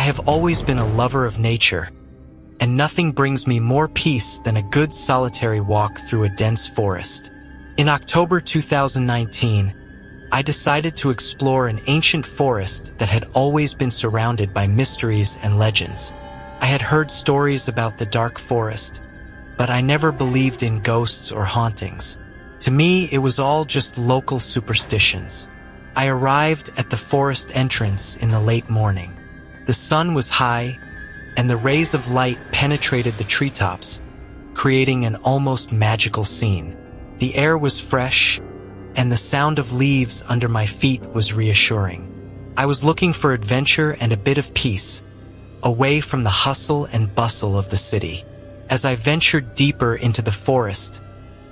I have always been a lover of nature, and nothing brings me more peace than a good solitary walk through a dense forest. In October 2019, I decided to explore an ancient forest that had always been surrounded by mysteries and legends. I had heard stories about the dark forest, but I never believed in ghosts or hauntings. To me, it was all just local superstitions. I arrived at the forest entrance in the late morning. The sun was high, and the rays of light penetrated the treetops, creating an almost magical scene. The air was fresh, and the sound of leaves under my feet was reassuring. I was looking for adventure and a bit of peace, away from the hustle and bustle of the city. As I ventured deeper into the forest,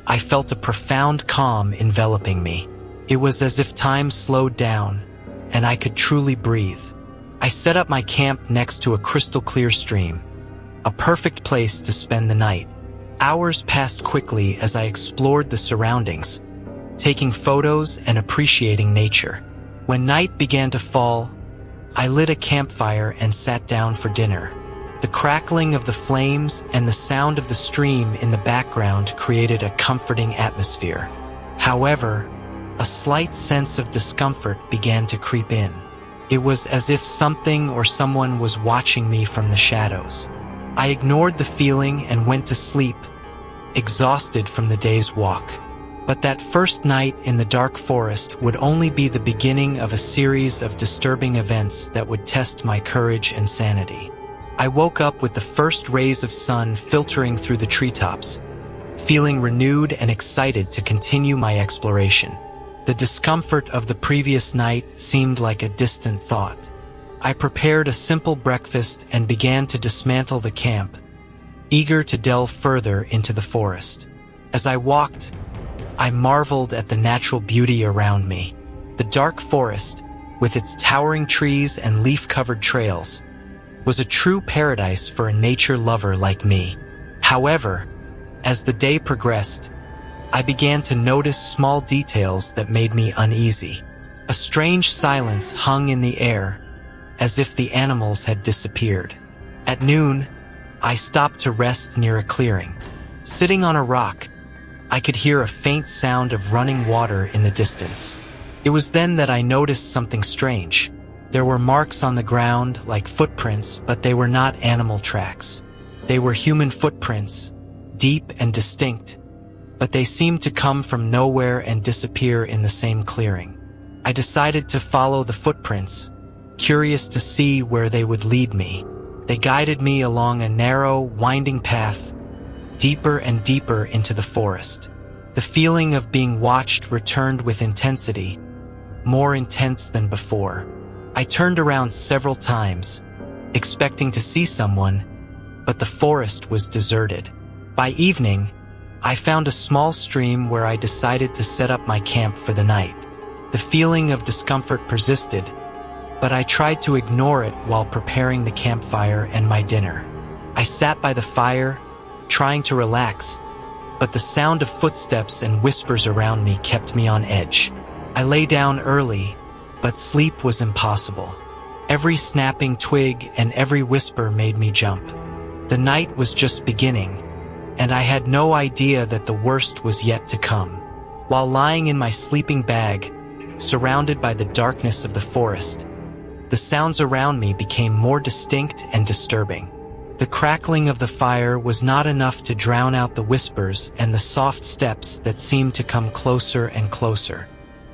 I felt a profound calm enveloping me. It was as if time slowed down, and I could truly breathe. I set up my camp next to a crystal-clear stream, a perfect place to spend the night. Hours passed quickly as I explored the surroundings, taking photos and appreciating nature. When night began to fall, I lit a campfire and sat down for dinner. The crackling of the flames and the sound of the stream in the background created a comforting atmosphere. However, a slight sense of discomfort began to creep in. It was as if something or someone was watching me from the shadows. I ignored the feeling and went to sleep, exhausted from the day's walk. But that first night in the dark forest would only be the beginning of a series of disturbing events that would test my courage and sanity. I woke up with the first rays of sun filtering through the treetops, feeling renewed and excited to continue my exploration. The discomfort of the previous night seemed like a distant thought. I prepared a simple breakfast and began to dismantle the camp, eager to delve further into the forest. As I walked, I marveled at the natural beauty around me. The dark forest, with its towering trees and leaf-covered trails, was a true paradise for a nature lover like me. However, as the day progressed, I began to notice small details that made me uneasy. A strange silence hung in the air, as if the animals had disappeared. At noon, I stopped to rest near a clearing. Sitting on a rock, I could hear a faint sound of running water in the distance. It was then that I noticed something strange. There were marks on the ground like footprints, but they were not animal tracks. They were human footprints, deep and distinct, but they seemed to come from nowhere and disappear in the same clearing. I decided to follow the footprints, curious to see where they would lead me. They guided me along a narrow, winding path, deeper and deeper into the forest. The feeling of being watched returned with intensity, more intense than before. I turned around several times, expecting to see someone, but the forest was deserted. By evening, I found a small stream where I decided to set up my camp for the night. The feeling of discomfort persisted, but I tried to ignore it while preparing the campfire and my dinner. I sat by the fire, trying to relax, but the sound of footsteps and whispers around me kept me on edge. I lay down early, but sleep was impossible. Every snapping twig and every whisper made me jump. The night was just beginning, and I had no idea that the worst was yet to come. While lying in my sleeping bag, surrounded by the darkness of the forest, the sounds around me became more distinct and disturbing. The crackling of the fire was not enough to drown out the whispers and the soft steps that seemed to come closer and closer.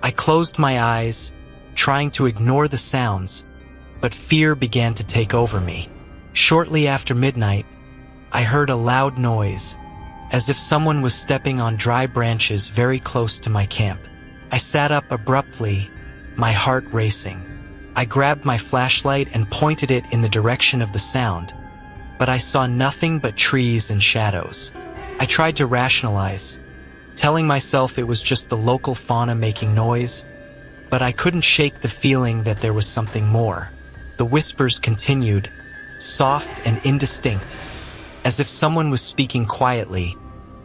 I closed my eyes, trying to ignore the sounds, but fear began to take over me. Shortly after midnight, I heard a loud noise, as if someone was stepping on dry branches very close to my camp. I sat up abruptly, my heart racing. I grabbed my flashlight and pointed it in the direction of the sound, but I saw nothing but trees and shadows. I tried to rationalize, telling myself it was just the local fauna making noise, but I couldn't shake the feeling that there was something more. The whispers continued, soft and indistinct, as if someone was speaking quietly,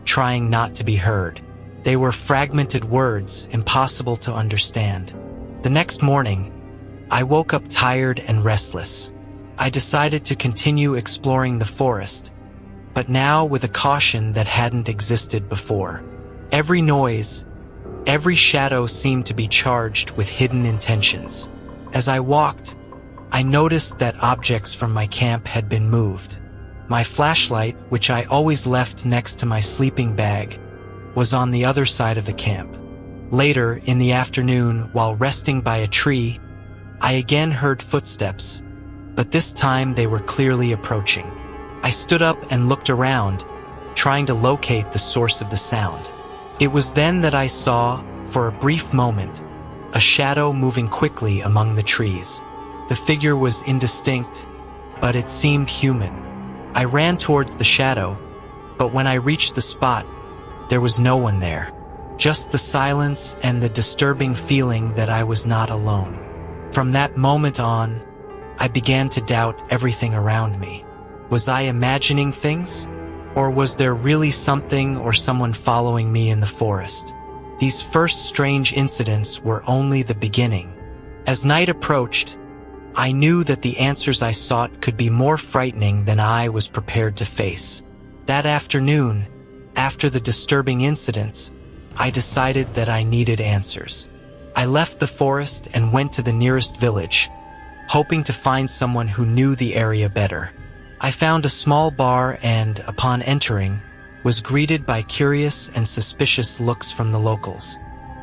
trying not to be heard. They were fragmented words, impossible to understand. The next morning, I woke up tired and restless. I decided to continue exploring the forest, but now with a caution that hadn't existed before. Every noise, every shadow seemed to be charged with hidden intentions. As I walked, I noticed that objects from my camp had been moved. My flashlight, which I always left next to my sleeping bag, was on the other side of the camp. Later, in the afternoon, while resting by a tree, I again heard footsteps, but this time they were clearly approaching. I stood up and looked around, trying to locate the source of the sound. It was then that I saw, for a brief moment, a shadow moving quickly among the trees. The figure was indistinct, but it seemed human. I ran towards the shadow, but when I reached the spot, there was no one there. Just the silence and the disturbing feeling that I was not alone. From that moment on, I began to doubt everything around me. Was I imagining things? Or was there really something or someone following me in the forest? These first strange incidents were only the beginning. As night approached, I knew that the answers I sought could be more frightening than I was prepared to face. That afternoon, after the disturbing incidents, I decided that I needed answers. I left the forest and went to the nearest village, hoping to find someone who knew the area better. I found a small bar and, upon entering, was greeted by curious and suspicious looks from the locals.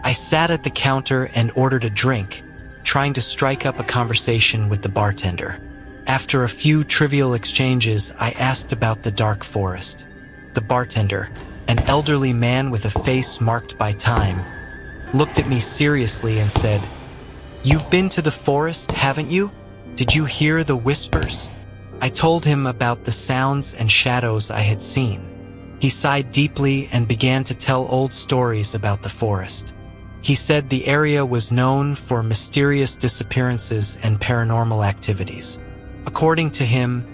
I sat at the counter and ordered a drink, trying to strike up a conversation with the bartender. After a few trivial exchanges, I asked about the dark forest. The bartender, an elderly man with a face marked by time, looked at me seriously and said, "You've been to the forest, haven't you? Did you hear the whispers?" I told him about the sounds and shadows I had seen. He sighed deeply and began to tell old stories about the forest. He said the area was known for mysterious disappearances and paranormal activities. According to him,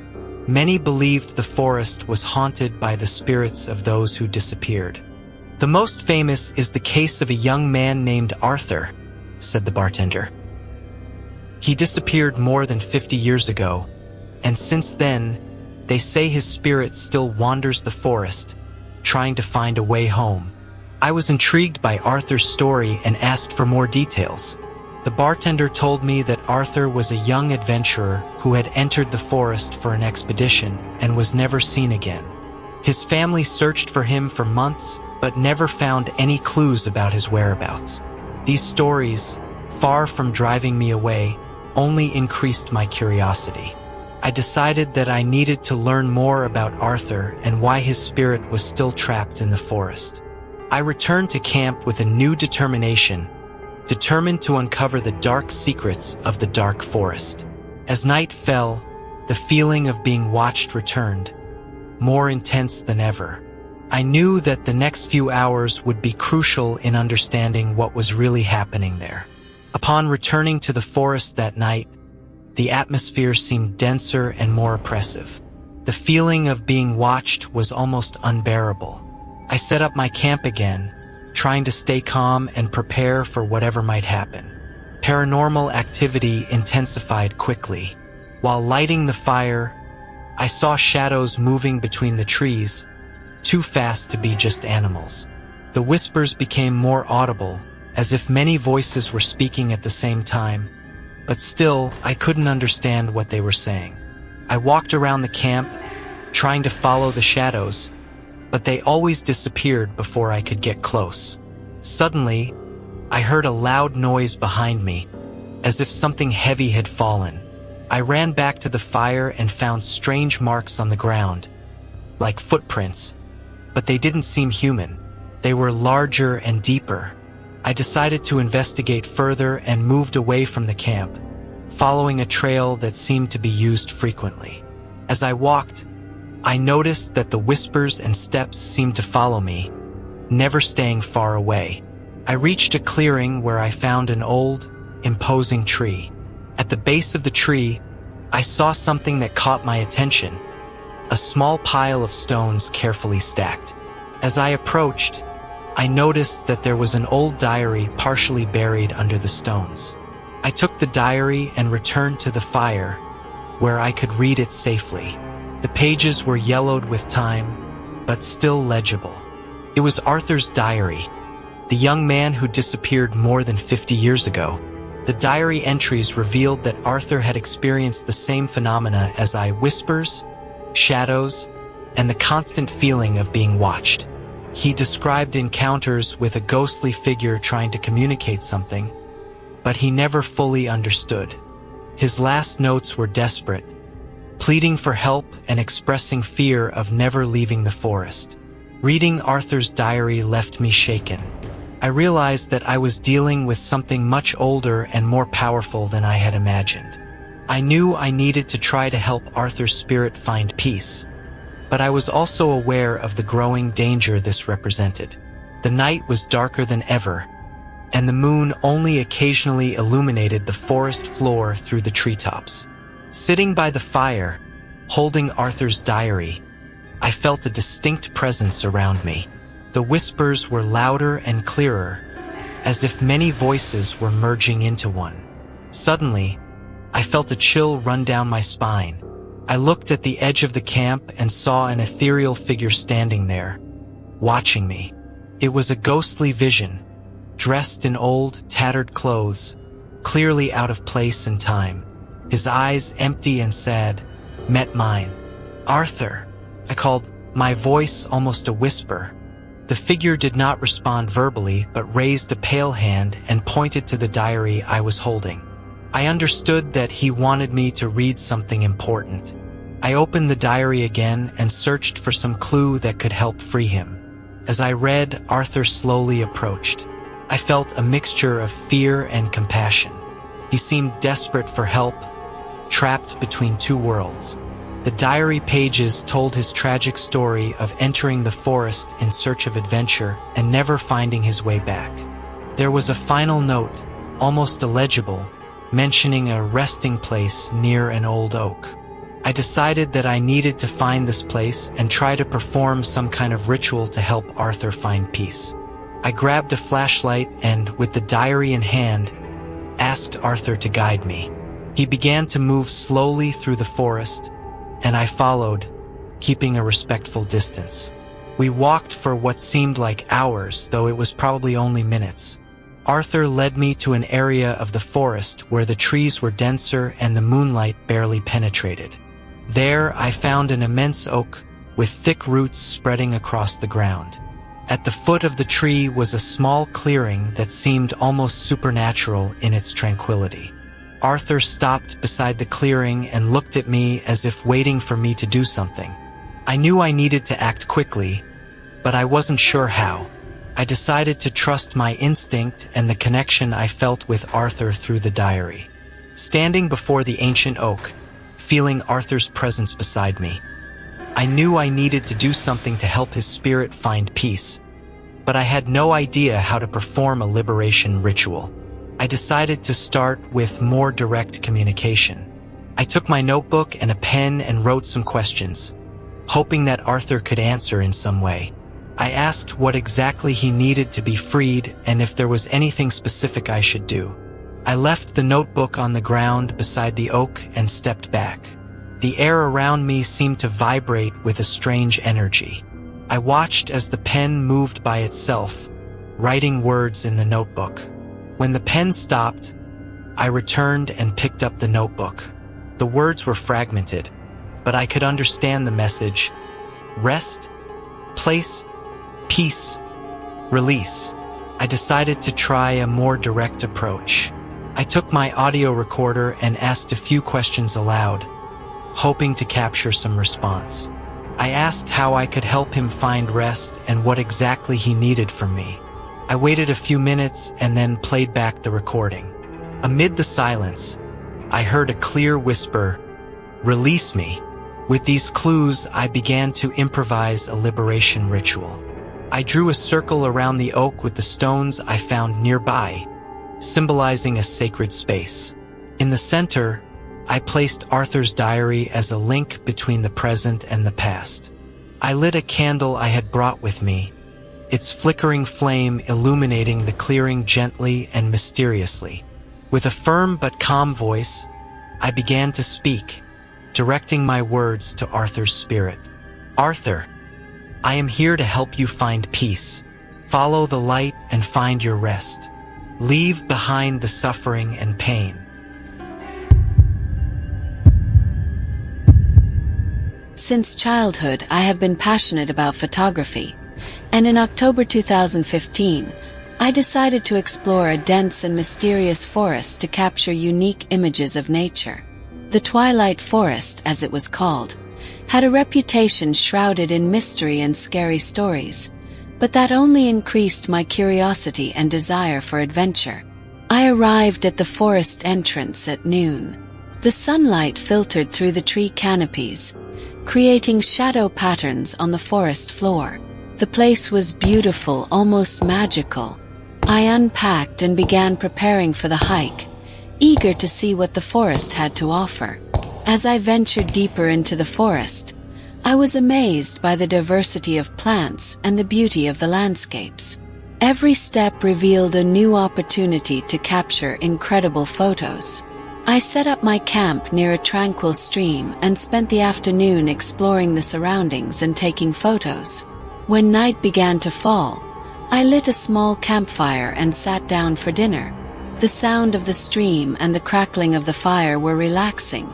many believed the forest was haunted by the spirits of those who disappeared. "The most famous is the case of a young man named Arthur," said the bartender. "He disappeared more than 50 years ago, and since then, they say his spirit still wanders the forest, trying to find a way home." I was intrigued by Arthur's story and asked for more details. The bartender told me that Arthur was a young adventurer who had entered the forest for an expedition and was never seen again. His family searched for him for months, but never found any clues about his whereabouts. These stories, far from driving me away, only increased my curiosity. I decided that I needed to learn more about Arthur and why his spirit was still trapped in the forest. I returned to camp with a new determination, determined to uncover the dark secrets of the dark forest. As night fell, the feeling of being watched returned, more intense than ever. I knew that the next few hours would be crucial in understanding what was really happening there. Upon returning to the forest that night, the atmosphere seemed denser and more oppressive. The feeling of being watched was almost unbearable. I set up my camp again, trying to stay calm and prepare for whatever might happen. Paranormal activity intensified quickly. While lighting the fire, I saw shadows moving between the trees, too fast to be just animals. The whispers became more audible, as if many voices were speaking at the same time, but still I couldn't understand what they were saying. I walked around the camp, trying to follow the shadows, but they always disappeared before I could get close. Suddenly, I heard a loud noise behind me, as if something heavy had fallen. I ran back to the fire and found strange marks on the ground, like footprints, but they didn't seem human. They were larger and deeper. I decided to investigate further and moved away from the camp, following a trail that seemed to be used frequently. As I walked, I noticed that the whispers and steps seemed to follow me, never staying far away. I reached a clearing where I found an old, imposing tree. At the base of the tree, I saw something that caught my attention, a small pile of stones carefully stacked. As I approached, I noticed that there was an old diary partially buried under the stones. I took the diary and returned to the fire, where I could read it safely. The pages were yellowed with time, but still legible. It was Arthur's diary, the young man who disappeared more than 50 years ago. The diary entries revealed that Arthur had experienced the same phenomena as I: whispers, shadows, and the constant feeling of being watched. He described encounters with a ghostly figure trying to communicate something, but he never fully understood. His last notes were desperate, pleading for help and expressing fear of never leaving the forest. Reading Arthur's diary left me shaken. I realized that I was dealing with something much older and more powerful than I had imagined. I knew I needed to try to help Arthur's spirit find peace, but I was also aware of the growing danger this represented. The night was darker than ever, and the moon only occasionally illuminated the forest floor through the treetops. Sitting by the fire, holding Arthur's diary, I felt a distinct presence around me. The whispers were louder and clearer, as if many voices were merging into one. Suddenly, I felt a chill run down my spine. I looked at the edge of the camp and saw an ethereal figure standing there, watching me. It was a ghostly vision, dressed in old, tattered clothes, clearly out of place and time. His eyes, empty and sad, met mine. "Arthur," I called, my voice almost a whisper. The figure did not respond verbally, but raised a pale hand and pointed to the diary I was holding. I understood that he wanted me to read something important. I opened the diary again and searched for some clue that could help free him. As I read, Arthur slowly approached. I felt a mixture of fear and compassion. He seemed desperate for help, trapped between two worlds. The diary pages told his tragic story of entering the forest in search of adventure and never finding his way back. There was a final note, almost illegible, mentioning a resting place near an old oak. I decided that I needed to find this place and try to perform some kind of ritual to help Arthur find peace. I grabbed a flashlight and, with the diary in hand, asked Arthur to guide me. He began to move slowly through the forest, and I followed, keeping a respectful distance. We walked for what seemed like hours, though it was probably only minutes. Arthur led me to an area of the forest where the trees were denser and the moonlight barely penetrated. There I found an immense oak with thick roots spreading across the ground. At the foot of the tree was a small clearing that seemed almost supernatural in its tranquility. Arthur stopped beside the clearing and looked at me as if waiting for me to do something. I knew I needed to act quickly, but I wasn't sure how. I decided to trust my instinct and the connection I felt with Arthur through the diary. Standing before the ancient oak, feeling Arthur's presence beside me, I knew I needed to do something to help his spirit find peace, but I had no idea how to perform a liberation ritual. I decided to start with more direct communication. I took my notebook and a pen and wrote some questions, hoping that Arthur could answer in some way. I asked what exactly he needed to be freed and if there was anything specific I should do. I left the notebook on the ground beside the oak and stepped back. The air around me seemed to vibrate with a strange energy. I watched as the pen moved by itself, writing words in the notebook. When the pen stopped, I returned and picked up the notebook. The words were fragmented, but I could understand the message: rest, place, peace, release. I decided to try a more direct approach. I took my audio recorder and asked a few questions aloud, hoping to capture some response. I asked how I could help him find rest and what exactly he needed from me. I waited a few minutes and then played back the recording. Amid the silence, I heard a clear whisper, "Release me." With these clues, I began to improvise a liberation ritual. I drew a circle around the oak with the stones I found nearby, symbolizing a sacred space. In the center, I placed Arthur's diary as a link between the present and the past. I lit a candle I had brought with me, its flickering flame illuminating the clearing gently and mysteriously. With a firm but calm voice, I began to speak, directing my words to Arthur's spirit. Arthur, I am here to help you find peace. Follow the light and find your rest. Leave behind the suffering and pain. Since childhood, I have been passionate about photography, and in October 2015, I decided to explore a dense and mysterious forest to capture unique images of nature. The Twilight Forest, as it was called, had a reputation shrouded in mystery and scary stories, but that only increased my curiosity and desire for adventure. I arrived at the forest entrance at noon. The sunlight filtered through the tree canopies, creating shadow patterns on the forest floor. The place was beautiful, almost magical. I unpacked and began preparing for the hike, eager to see what the forest had to offer. As I ventured deeper into the forest, I was amazed by the diversity of plants and the beauty of the landscapes. Every step revealed a new opportunity to capture incredible photos. I set up my camp near a tranquil stream and spent the afternoon exploring the surroundings and taking photos. When night began to fall, I lit a small campfire and sat down for dinner. The sound of the stream and the crackling of the fire were relaxing,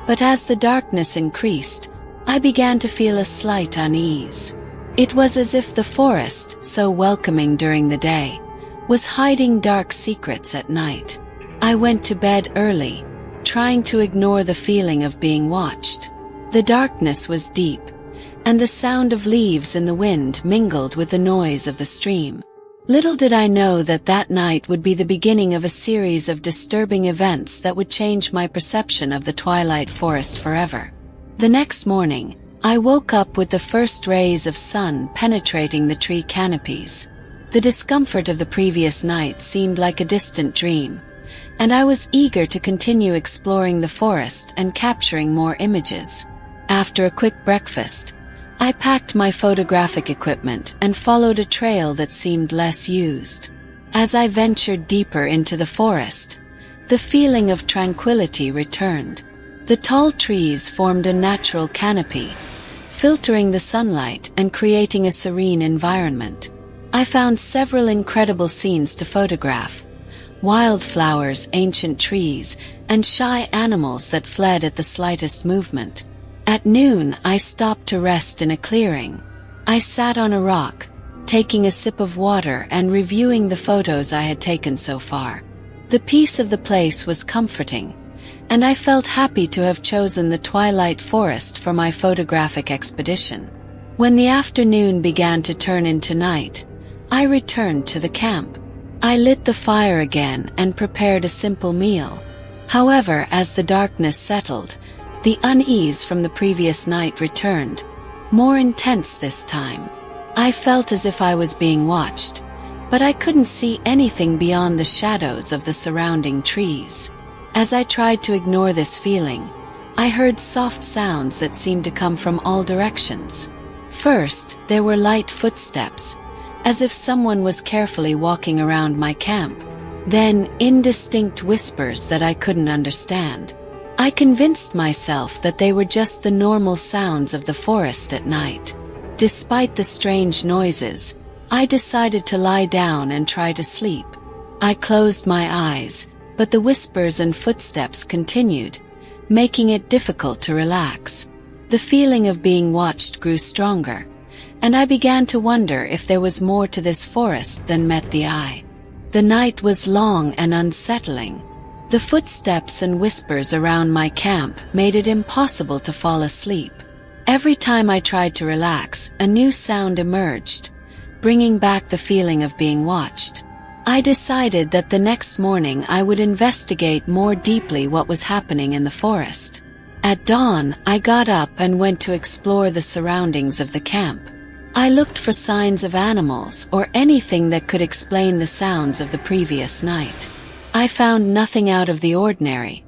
but as the darkness increased, I began to feel a slight unease. It was as if the forest, so welcoming during the day, was hiding dark secrets at night. I went to bed early, trying to ignore the feeling of being watched. The darkness was deep, and the sound of leaves in the wind mingled with the noise of the stream. Little did I know that that night would be the beginning of a series of disturbing events that would change my perception of the Twilight Forest forever. The next morning, I woke up with the first rays of sun penetrating the tree canopies. The discomfort of the previous night seemed like a distant dream, and I was eager to continue exploring the forest and capturing more images. After a quick breakfast, I packed my photographic equipment and followed a trail that seemed less used. As I ventured deeper into the forest, the feeling of tranquility returned. The tall trees formed a natural canopy, filtering the sunlight and creating a serene environment. I found several incredible scenes to photograph: wildflowers, ancient trees, and shy animals that fled at the slightest movement. At noon, I stopped to rest in a clearing. I sat on a rock, taking a sip of water and reviewing the photos I had taken so far. The peace of the place was comforting, and I felt happy to have chosen the Twilight Forest for my photographic expedition. When the afternoon began to turn into night, I returned to the camp. I lit the fire again and prepared a simple meal. However, as the darkness settled, the unease from the previous night returned, more intense this time. I felt as if I was being watched, but I couldn't see anything beyond the shadows of the surrounding trees. As I tried to ignore this feeling, I heard soft sounds that seemed to come from all directions. First, there were light footsteps, as if someone was carefully walking around my camp. Then, indistinct whispers that I couldn't understand. I convinced myself that they were just the normal sounds of the forest at night. Despite the strange noises, I decided to lie down and try to sleep. I closed my eyes, but the whispers and footsteps continued, making it difficult to relax. The feeling of being watched grew stronger, and I began to wonder if there was more to this forest than met the eye. The night was long and unsettling. The footsteps and whispers around my camp made it impossible to fall asleep. Every time I tried to relax, a new sound emerged, bringing back the feeling of being watched. I decided that the next morning I would investigate more deeply what was happening in the forest. At dawn, I got up and went to explore the surroundings of the camp. I looked for signs of animals or anything that could explain the sounds of the previous night. I found nothing out of the ordinary,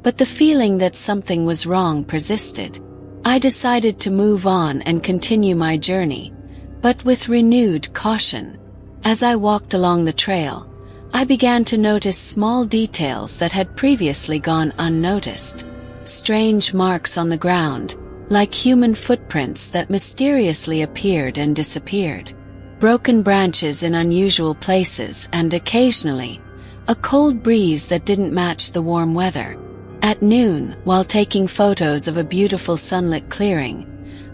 but the feeling that something was wrong persisted. I decided to move on and continue my journey, but with renewed caution. As I walked along the trail, I began to notice small details that had previously gone unnoticed. strange marks on the ground, like human footprints that mysteriously appeared and disappeared. Broken branches in unusual places, and occasionally, a cold breeze that didn't match the warm weather. At noon, while taking photos of a beautiful sunlit clearing,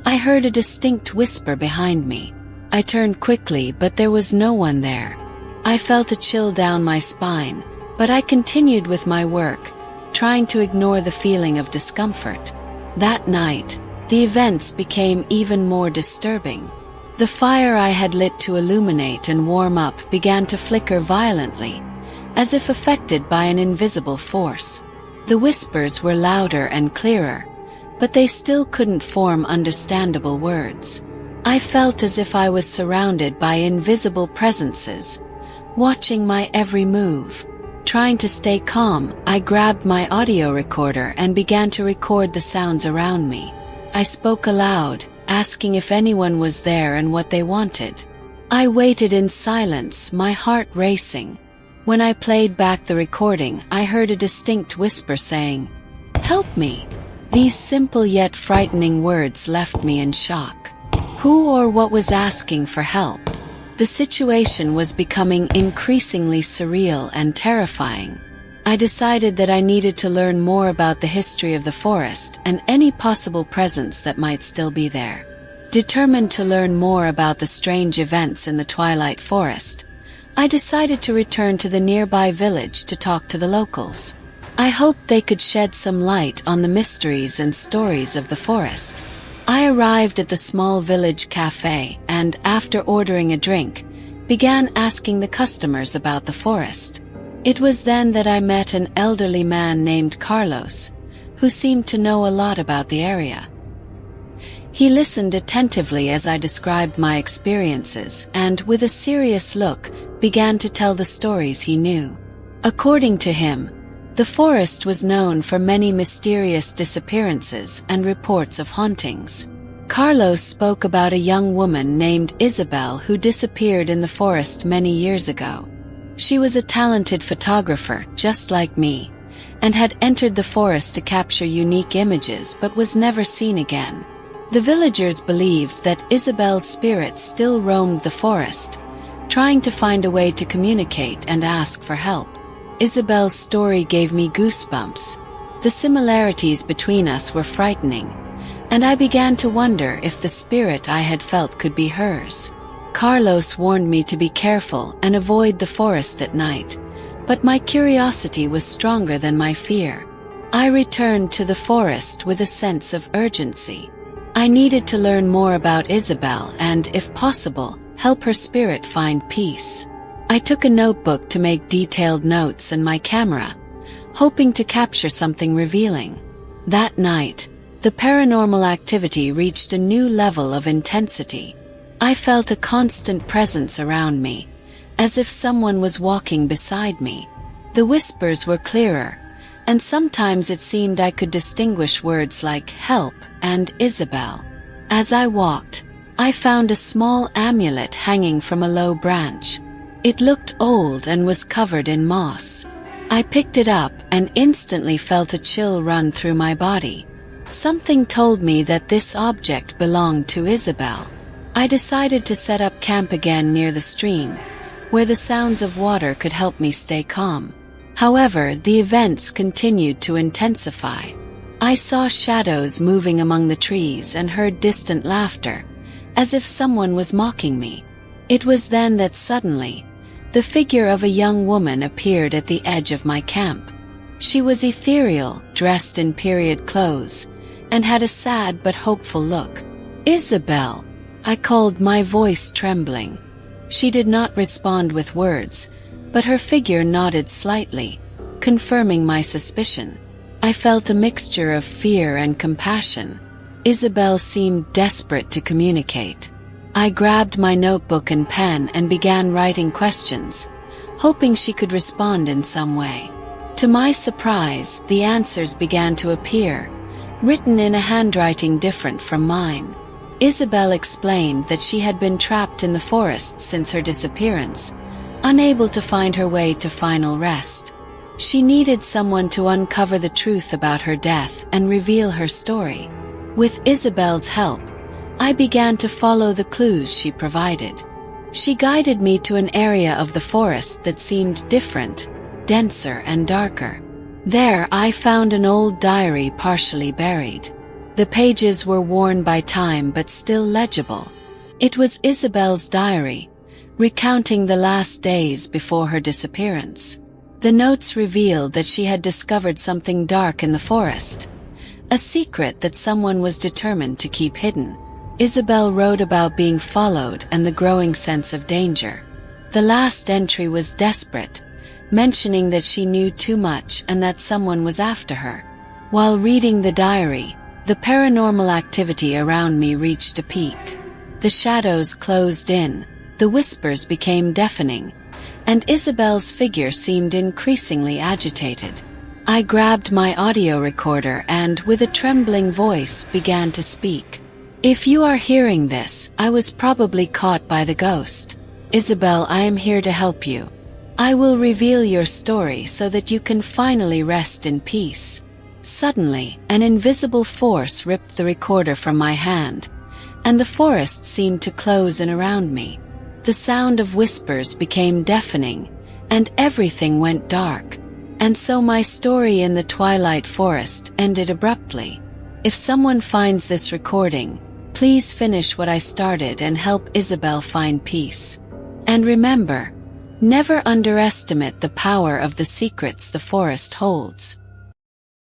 I heard a distinct whisper behind me. I turned quickly, but there was no one there. I felt a chill down my spine, but I continued with my work, trying to ignore the feeling of discomfort. That night, the events became even more disturbing. The fire I had lit to illuminate and warm up began to flicker violently, as if affected by an invisible force. The whispers were louder and clearer, but they still couldn't form understandable words. I felt as if I was surrounded by invisible presences, watching my every move. Trying to stay calm, I grabbed my audio recorder and began to record the sounds around me. I spoke aloud, asking if anyone was there and what they wanted. I waited in silence, my heart racing. When I played back the recording, I heard a distinct whisper saying, "Help me." These simple yet frightening words left me in shock. Who or what was asking for help? The situation was becoming increasingly surreal and terrifying. I decided that I needed to learn more about the history of the forest and any possible presence that might still be there. Determined to learn more about the strange events in the Twilight Forest, I decided to return to the nearby village to talk to the locals. I hoped they could shed some light on the mysteries and stories of the forest. I arrived at the small village cafe and, after ordering a drink, began asking the customers about the forest. It was then that I met an elderly man named Carlos, who seemed to know a lot about the area. He listened attentively as I described my experiences and, with a serious look, began to tell the stories he knew. According to him, the forest was known for many mysterious disappearances and reports of hauntings. Carlos spoke about a young woman named Isabel who disappeared in the forest many years ago. She was a talented photographer, just like me, and had entered the forest to capture unique images but was never seen again. The villagers believed that Isabel's spirit still roamed the forest, trying to find a way to communicate and ask for help. Isabel's story gave me goosebumps. The similarities between us were frightening, and I began to wonder if the spirit I had felt could be hers. Carlos warned me to be careful and avoid the forest at night, but my curiosity was stronger than my fear. I returned to the forest with a sense of urgency. I needed to learn more about Isabel and, if possible, help her spirit find peace. I took a notebook to make detailed notes and my camera, hoping to capture something revealing. That night, the paranormal activity reached a new level of intensity. I felt a constant presence around me, as if someone was walking beside me. The whispers were clearer, and sometimes it seemed I could distinguish words like help and Isabel. As I walked, I found a small amulet hanging from a low branch. It looked old and was covered in moss. I picked it up and instantly felt a chill run through my body. Something told me that this object belonged to Isabel. I decided to set up camp again near the stream, where the sounds of water could help me stay calm. However, the events continued to intensify. I saw shadows moving among the trees and heard distant laughter, as if someone was mocking me. It was then that suddenly, the figure of a young woman appeared at the edge of my camp. She was ethereal, dressed in period clothes, and had a sad but hopeful look. "Isabel," I called, my voice trembling. She did not respond with words, but her figure nodded slightly, confirming my suspicion. I felt a mixture of fear and compassion. Isabel seemed desperate to communicate. I grabbed my notebook and pen and began writing questions, hoping she could respond in some way. To my surprise, the answers began to appear, written in a handwriting different from mine. Isabel explained that she had been trapped in the forest since her disappearance, unable to find her way to final rest. She needed someone to uncover the truth about her death and reveal her story. With Isabel's help, I began to follow the clues she provided. She guided me to an area of the forest that seemed different, denser and darker. There I found an old diary partially buried. The pages were worn by time but still legible. It was Isabel's diary, recounting the last days before her disappearance. The notes revealed that she had discovered something dark in the forest, a secret that someone was determined to keep hidden. Isabel wrote about being followed and the growing sense of danger. The last entry was desperate, mentioning that she knew too much and that someone was after her. While reading the diary, the paranormal activity around me reached a peak. The shadows closed in, the whispers became deafening, and Isabel's figure seemed increasingly agitated. I grabbed my audio recorder and, with a trembling voice, began to speak. "If you are hearing this, I was probably caught by the ghost. Isabel, I am here to help you. I will reveal your story so that you can finally rest in peace." Suddenly, an invisible force ripped the recorder from my hand, and the forest seemed to close in around me. The sound of whispers became deafening, and everything went dark. And so my story in the Twilight Forest ended abruptly. If someone finds this recording, please finish what I started and help Isabel find peace. And remember, never underestimate the power of the secrets the forest holds.